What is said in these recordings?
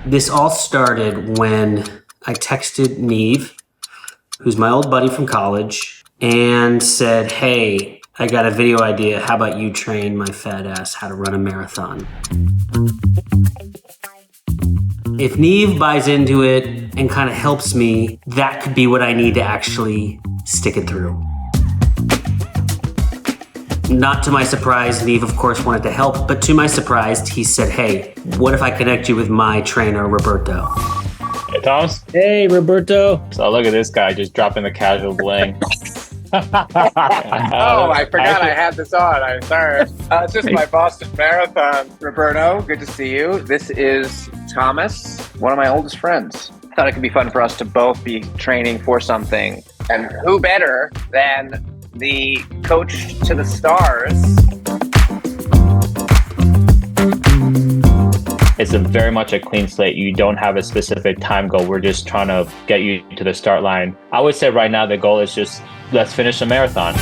This all started when I texted Nev, who's my old buddy from college, and said, hey, I got a video idea. How about you train my fat ass how to run a marathon? If Nev buys into it and kind of helps me, that could be what I need to actually stick it through. Not to my surprise, Nev, of course, wanted to help, but to my surprise, he said, hey, what if I connect you with my trainer, Roberto? Hey, Thomas. Hey, Roberto. So look at this guy just dropping the casual bling. Oh, I forgot I had this on. I'm sorry. It's just my Boston Marathon. Roberto, good to see you. This is Thomas, one of my oldest friends. I thought it could be fun for us to both be training for something. And who better than the coach to the stars? It's very much a clean slate. You don't have a specific time goal. We're just trying to get you to the start line. I would say right now the goal is just let's finish the marathon.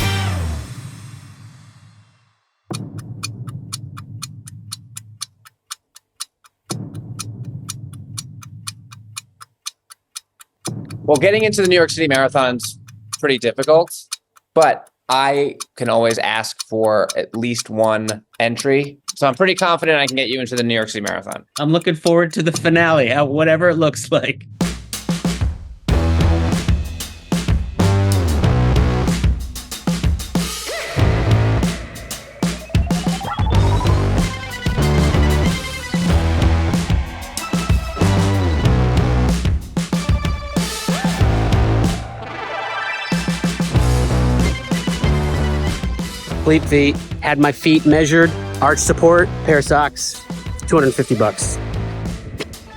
Well, getting into the New York City Marathon's pretty difficult, but I can always ask for at least one entry. So I'm pretty confident I can get you into the New York City Marathon. I'm looking forward to the finale, whatever it looks like. Complete feet, had my feet measured, arch support, pair of socks, $250.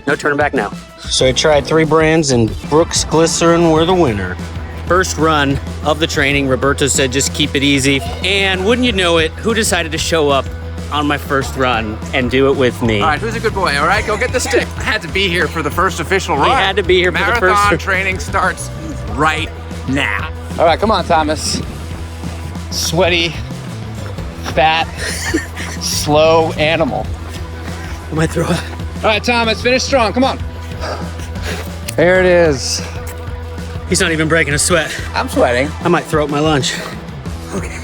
No turning back now. So I tried 3 brands and Brooks Glycerine were the winner. First run of the training, Roberto said just keep it easy. And wouldn't you know it, who decided to show up on my first run and do it with me? All right, who's a good boy? All right, go get the stick. I had to be here for the first official run. He had to be here for the first. Marathon training starts right now. All right, come on, Thomas. Sweaty, fat, slow animal. I might throw it. All right, Thomas, finish strong. Come on. There it is. He's not even breaking a sweat. I'm sweating. I might throw up my lunch. Okay.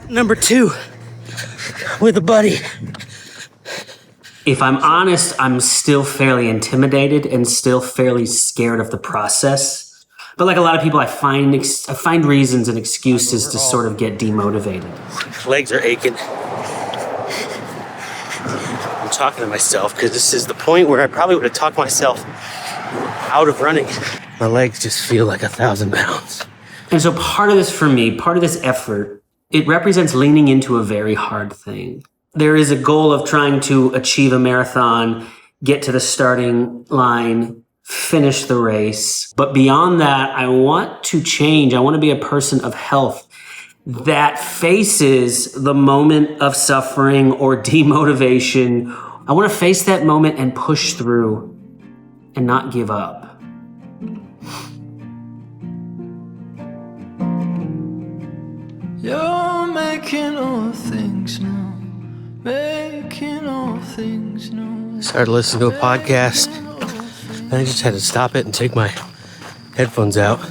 Number 2, with a buddy. If I'm honest, I'm still fairly intimidated and still fairly scared of the process. But like a lot of people, I find reasons and excuses to sort of get demotivated. Legs are aching. I'm talking to myself because this is the point where I probably would have talked myself out of running. My legs just feel like 1,000 pounds. And so part of this for me, part of this effort, it represents leaning into a very hard thing. There is a goal of trying to achieve a marathon, get to the starting line, finish the race. But beyond that, I want to change. I want to be a person of health that faces the moment of suffering or demotivation. I want to face that moment and push through and not give up. You're making all things new, making all things new. Started listening to a podcast, and I just had to stop it and take my headphones out.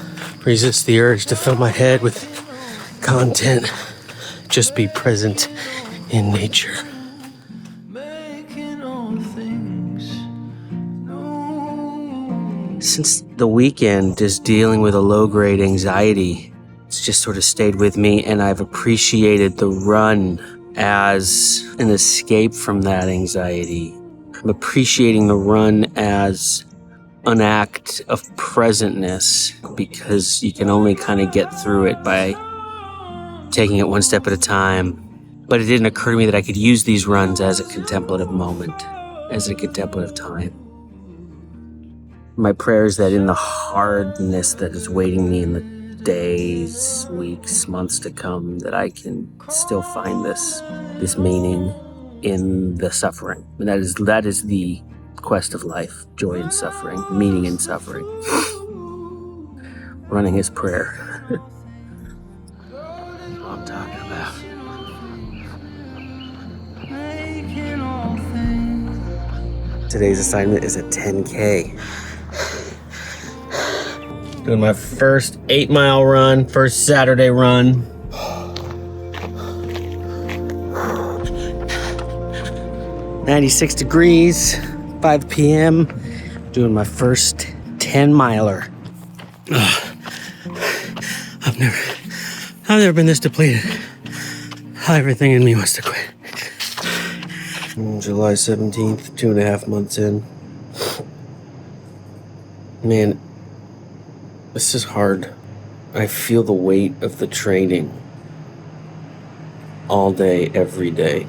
Resist the urge to fill my head with content. Just be present in nature. Making all things new. Since the weekend, just dealing with a low-grade anxiety, it's just sort of stayed with me, and I've appreciated the run as an escape from that anxiety. I'm appreciating the run as an act of presentness, because you can only kind of get through it by taking it one step at a time. But it didn't occur to me that I could use these runs as a contemplative moment, as a contemplative time. My prayer is that in the hardness that is waiting me in the days, weeks, months to come, that I can still find this meaning in the suffering. And that is the quest of life, joy in suffering, meaning in suffering. Running is prayer. That's what I'm talking about. Making all things Today's assignment is a 10K. Doing my first 8-mile run, first Saturday run. "96 degrees, 5 p.m. Doing my first 10-miler. I've never been this depleted. Everything in me wants to quit. July 17th, 2.5 months in. Man, this is hard. I feel the weight of the training all day, every day.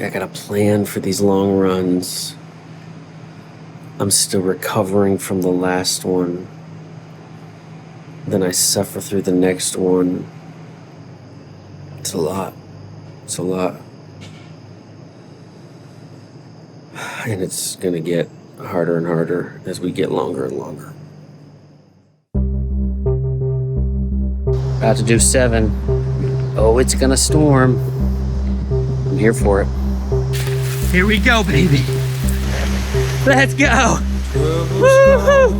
I gotta plan for these long runs. I'm still recovering from the last one. Then I suffer through the next one. It's a lot. It's a lot. And it's gonna get harder and harder as we get longer and longer. About to do 7. Oh, it's gonna storm. I'm here for it. Here we go, baby. Let's go. Woo-hoo.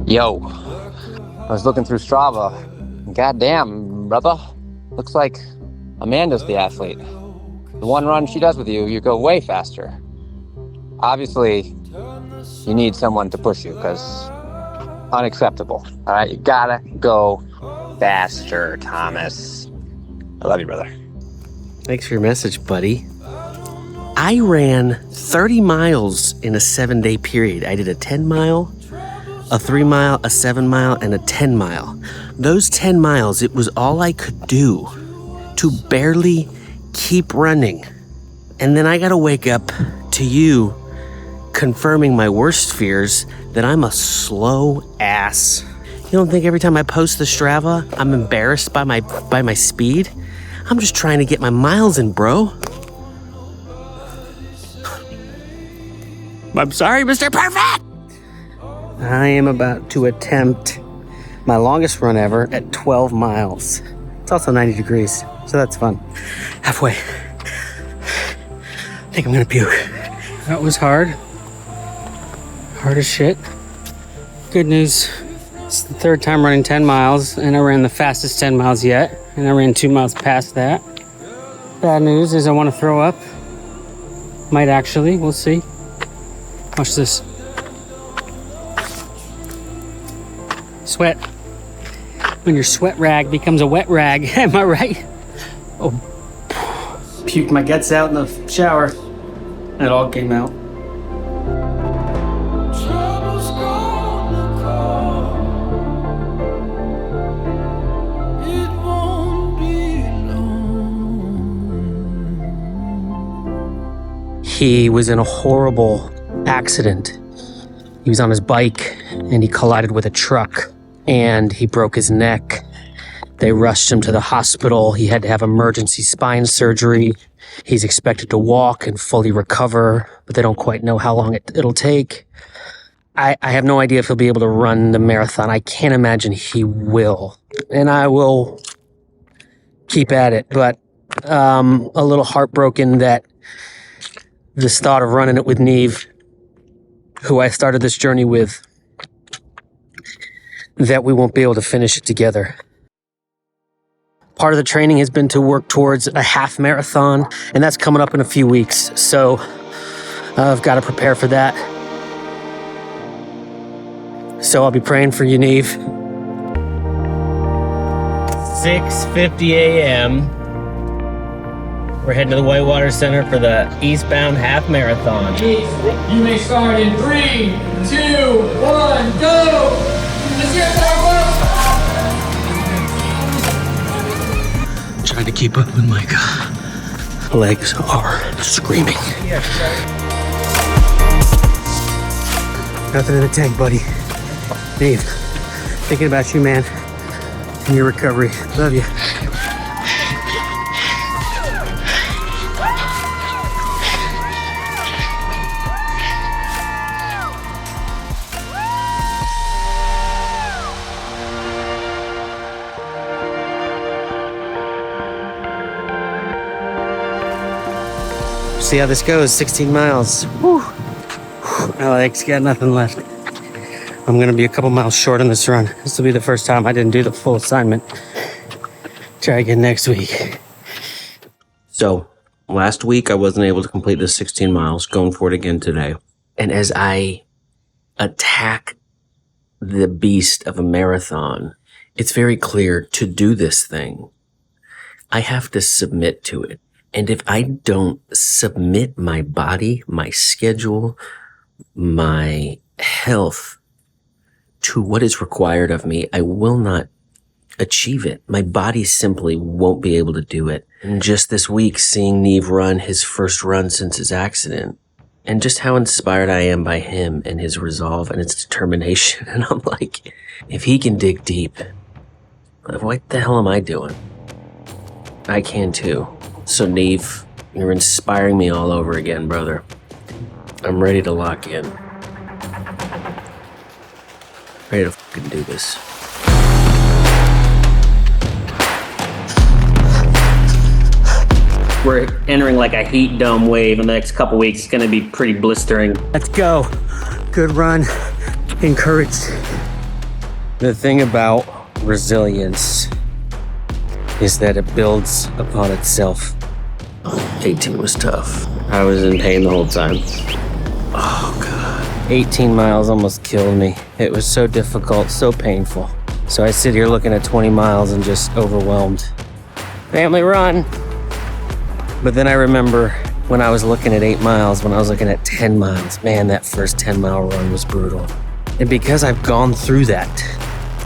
Yo, I was looking through Strava. Goddamn, brother. Looks like Amanda's the athlete. The one run she does with you, you go way faster. Obviously, you need someone to push you, because unacceptable. All right, you gotta go faster, Thomas. I love you, brother. Thanks for your message, buddy. I ran 30 miles in a 7-day period. I did a 10-mile, a 3-mile, a 7-mile, and a 10-mile. Those 10 miles, it was all I could do to barely keep running. And then I gotta wake up to you confirming my worst fears that I'm a slow ass. You don't think every time I post the Strava, I'm embarrassed by my speed? I'm just trying to get my miles in, bro. I'm sorry, Mr. Perfect! I am about to attempt my longest run ever at 12 miles. It's also 90 degrees, so that's fun. Halfway. I think I'm gonna puke. That was hard. Hard as shit. Good news, it's the 3rd time running 10 miles, and I ran the fastest 10 miles yet, and I ran 2 miles past that. Bad news is I want to throw up. Might actually, we'll see. Watch this. Sweat. When your sweat rag becomes a wet rag, am I right? Oh, puked my guts out in the shower. It all came out. Trouble's gonna come. It won't be long. He was in a horrible accident. He was on his bike and he collided with a truck and he broke his neck. They rushed him to the hospital. He had to have emergency spine surgery. He's expected to walk and fully recover, but they don't quite know how long it'll take. I have no idea if he'll be able to run the marathon. I can't imagine he will. And I will keep at it, but a little heartbroken that this thought of running it with Nev, who I started this journey with, that we won't be able to finish it together. Part of the training has been to work towards a half marathon, and that's coming up in a few weeks. So I've got to prepare for that. So I'll be praying for you, Nev. 6:50 a.m. We're heading to the Whitewater Center for the eastbound half marathon. You may start in 3, 2, 1, go! Let's get that Trying to keep up with my legs are screaming. Nothing in the tank, buddy. Nev, thinking about you, man, and your recovery. Love you. See how this goes. 16 miles. Whew. My legs got nothing left. I'm gonna be a couple miles short on this run. This will be the first time I didn't do the full assignment. Try again next week. So, last week I wasn't able to complete the 16 miles. Going for it again today. And as I attack the beast of a marathon, it's very clear to do this thing, I have to submit to it. And if I don't submit my body, my schedule, my health to what is required of me, I will not achieve it. My body simply won't be able to do it. And just this week, seeing Nev run his first run since his accident, and just how inspired I am by him and his resolve and his determination. And I'm like, if he can dig deep, what the hell am I doing? I can too. So Nev, you're inspiring me all over again, brother. I'm ready to lock in. Ready to fucking do this. We're entering like a heat dome wave in the next couple weeks. It's gonna be pretty blistering. Let's go. Good run. Encouraged. The thing about resilience is that it builds upon itself. 18 was tough. I was in pain the whole time. Oh God. 18 miles almost killed me. It was so difficult, so painful. So I sit here looking at 20 miles and just overwhelmed. Family run. But then I remember when I was looking at 8 miles, when I was looking at 10 miles, man, that first 10-mile run was brutal. And because I've gone through that,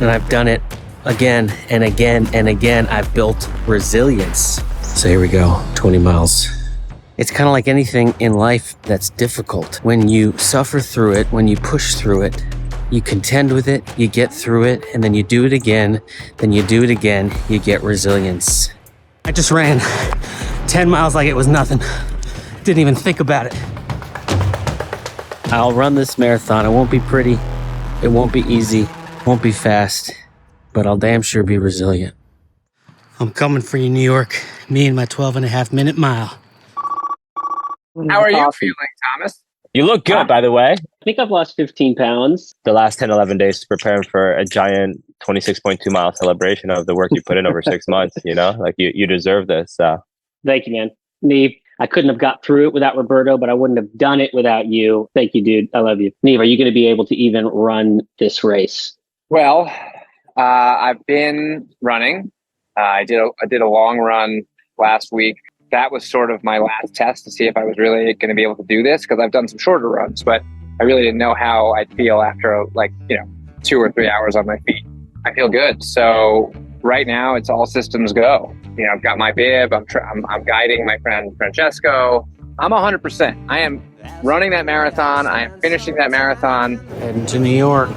and I've done it again and again and again, I've built resilience. So here we go, 20 miles. It's kind of like anything in life that's difficult. When you suffer through it, when you push through it, you contend with it, you get through it, and then you do it again, then you do it again, you get resilience. I just ran 10 miles like it was nothing. Didn't even think about it. I'll run this marathon. It won't be pretty. It won't be easy. Won't be fast. But I'll damn sure be resilient. I'm coming for you, New York. Me and my 12.5-minute mile. How are you feeling, Thomas? You look good, by the way. I think I've lost 15 pounds. The last 10, 11 days preparing for a giant 26.2 mile celebration of the work you put in over 6 months, you know? Like, you deserve this. Thank you, man. Nev, I couldn't have got through it without Roberto, but I wouldn't have done it without you. Thank you, dude. I love you. Nev, are you going to be able to even run this race? Well, I've been running. I did a long run last week. That was sort of my last test to see if I was really going to be able to do this, because I've done some shorter runs, but I really didn't know how I'd feel after 2 or 3 hours on my feet. I feel good. So right now it's all systems go. You know, I've got my bib. I'm guiding my friend Francesco. I'm 100%. I am running that marathon. I am finishing that marathon. Heading to New York.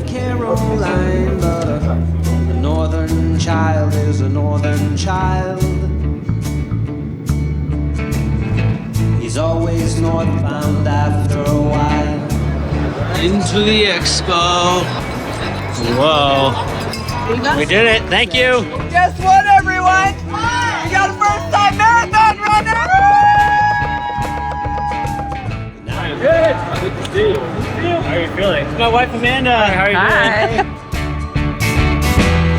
Caroline, but a northern child is a northern child. He's always northbound after a while. Into the expo. Whoa. We did it. Thank you. Guess what, everyone? We got a first-time marathon runner! Good. Good to see you. How are you feeling? It's my wife, Amanda. How are you doing?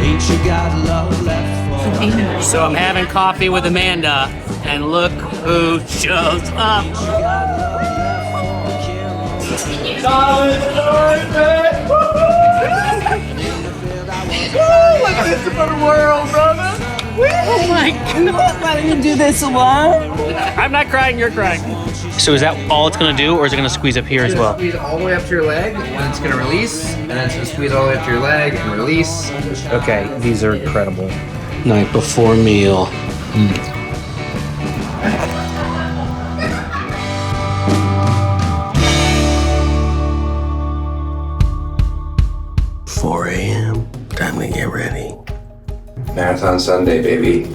Ain't you got love left for? So I'm having coffee with Amanda, and look who shows up. Look at this fun world, brother! Oh my God! Not letting you do this alone. I'm not crying, you're crying. So is that all it's gonna do, or is it gonna squeeze up here as well? Squeeze all the way up to your leg, and it's gonna release, and then it's gonna squeeze all the way up to your leg and release. Okay, these are incredible. Night before meal. 4 a.m. Time to get ready. Marathon Sunday, baby.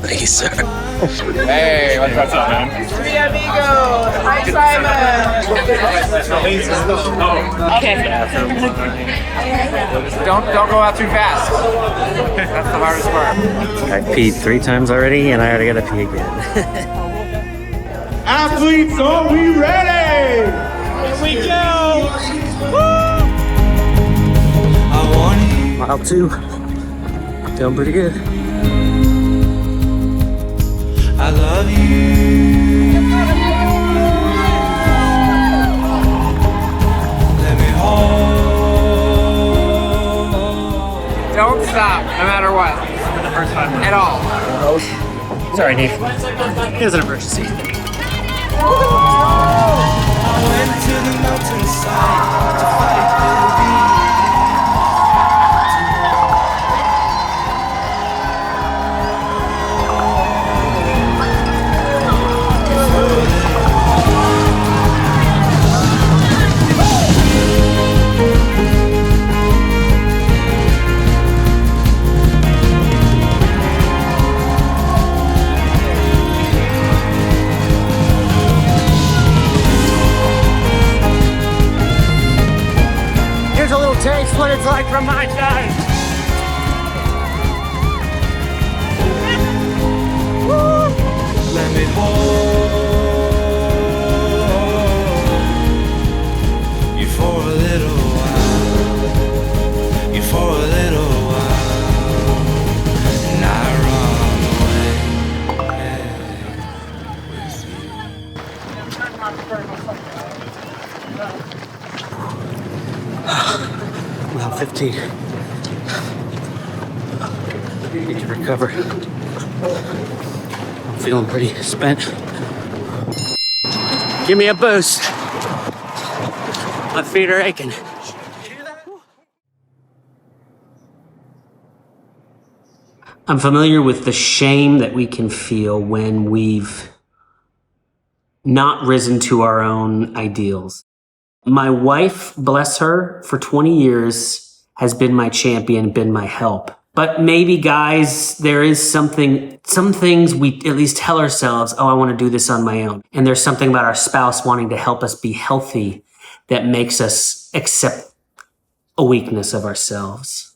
Thank you, sir. Hey, what's up, man? Three amigos. Hi, Simon. Okay. Don't go out too fast. That's the hardest part. I peed 3 times already, and I already gotta pee again. Athletes, are we ready? Here we go! Mile 2. Feeling pretty good. I love you. Let me hold. Don't stop, no matter what. For the first 5 minutes. At all. Sorry, Nev. It was an emergency. I went to the mountainside to fight the beat. Taste what it's like from my side. Let me hold you for a little while. You for a little while. And I run away with you. Mile 15. Need to recover. I'm feeling pretty spent. Give me a boost. My feet are aching. I'm familiar with the shame that we can feel when we've not risen to our own ideals. My wife, bless her, for 20 years has been my champion, been my help. But maybe, guys, there is some things we at least tell ourselves, oh, I want to do this on my own. And there's something about our spouse wanting to help us be healthy that makes us accept a weakness of ourselves.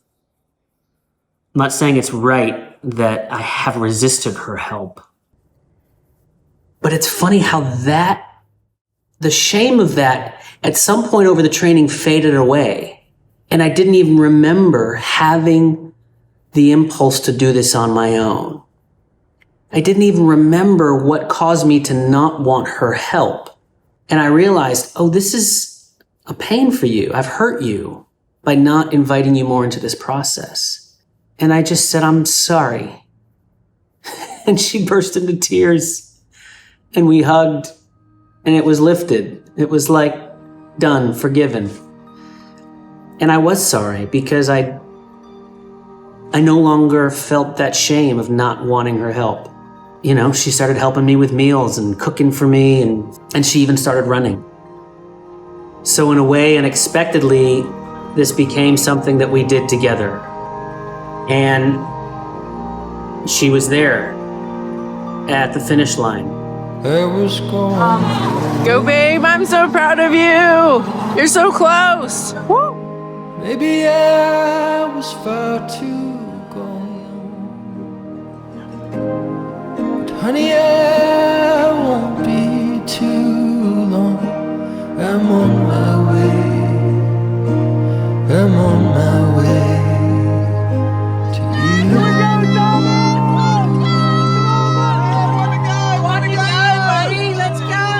I'm not saying it's right that I have resisted her help. But it's funny how the shame of that at some point over the training faded away. And I didn't even remember having the impulse to do this on my own. I didn't even remember what caused me to not want her help. And I realized, oh, this is a pain for you. I've hurt you by not inviting you more into this process. And I just said, I'm sorry. And she burst into tears and we hugged and it was lifted. It was like, done, forgiven. And I was sorry because I no longer felt that shame of not wanting her help. You know, she started helping me with meals and cooking for me, and she even started running. So in a way, unexpectedly, this became something that we did together. And she was there at the finish line. Go, babe. I'm so proud of you. You're so close. Woo. Maybe I was far too gone. But honey, I won't be too long. I'm on my way. I'm on my way to you.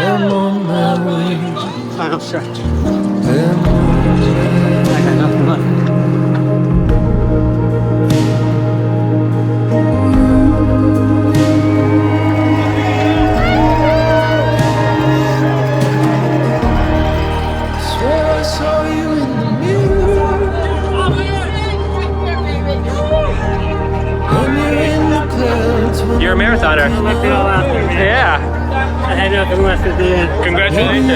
I'm on my way. Final stretch. I'm on my way. I got nothing left. I swear I saw you in the mirror. When you're in the clouds. You're a marathoner. Yeah. I had nothing left at the end. Congratulations.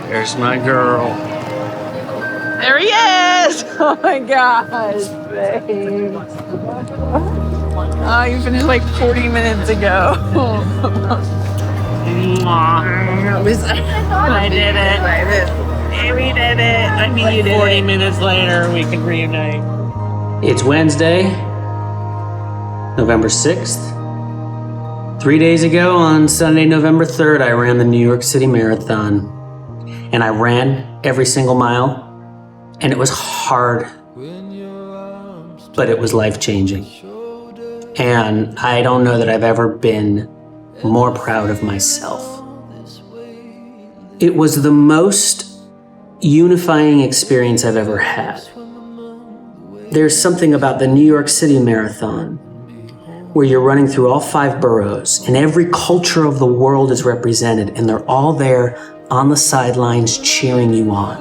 There's my girl. There he is. Oh my gosh, babe. You finished like 40 minutes ago. I did it. We did it. I mean, you did 40 minutes later, we can reunite. It's Wednesday, November 6th. 3 days ago, on Sunday, November 3rd, I ran the New York City Marathon. And I ran every single mile. And it was hard, but it was life-changing. And I don't know that I've ever been more proud of myself. It was the most unifying experience I've ever had. There's something about the New York City Marathon where you're running through all 5 boroughs and every culture of the world is represented and they're all there on the sidelines cheering you on.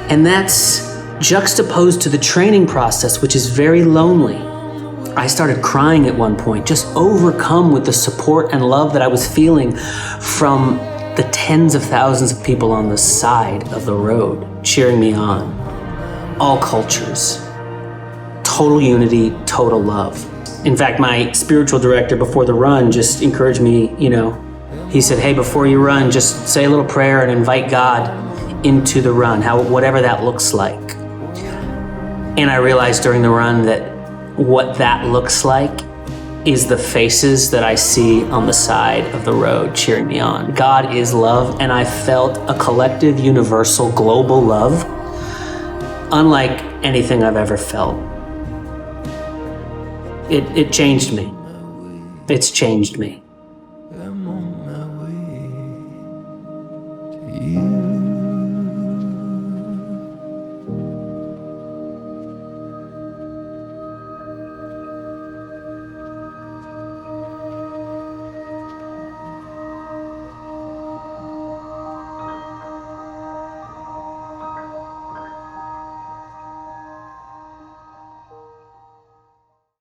And that's juxtaposed to the training process, which is very lonely. I started crying at one point, just overcome with the support and love that I was feeling from the tens of thousands of people on the side of the road cheering me on. All cultures, total unity, total love. In fact, my spiritual director before the run just encouraged me, he said, hey, before you run, just say a little prayer and invite God into the run, whatever that looks like. And I realized during the run that what that looks like is the faces that I see on the side of the road cheering me on. God is love, and I felt a collective, universal, global love unlike anything I've ever felt. It changed me. It's changed me.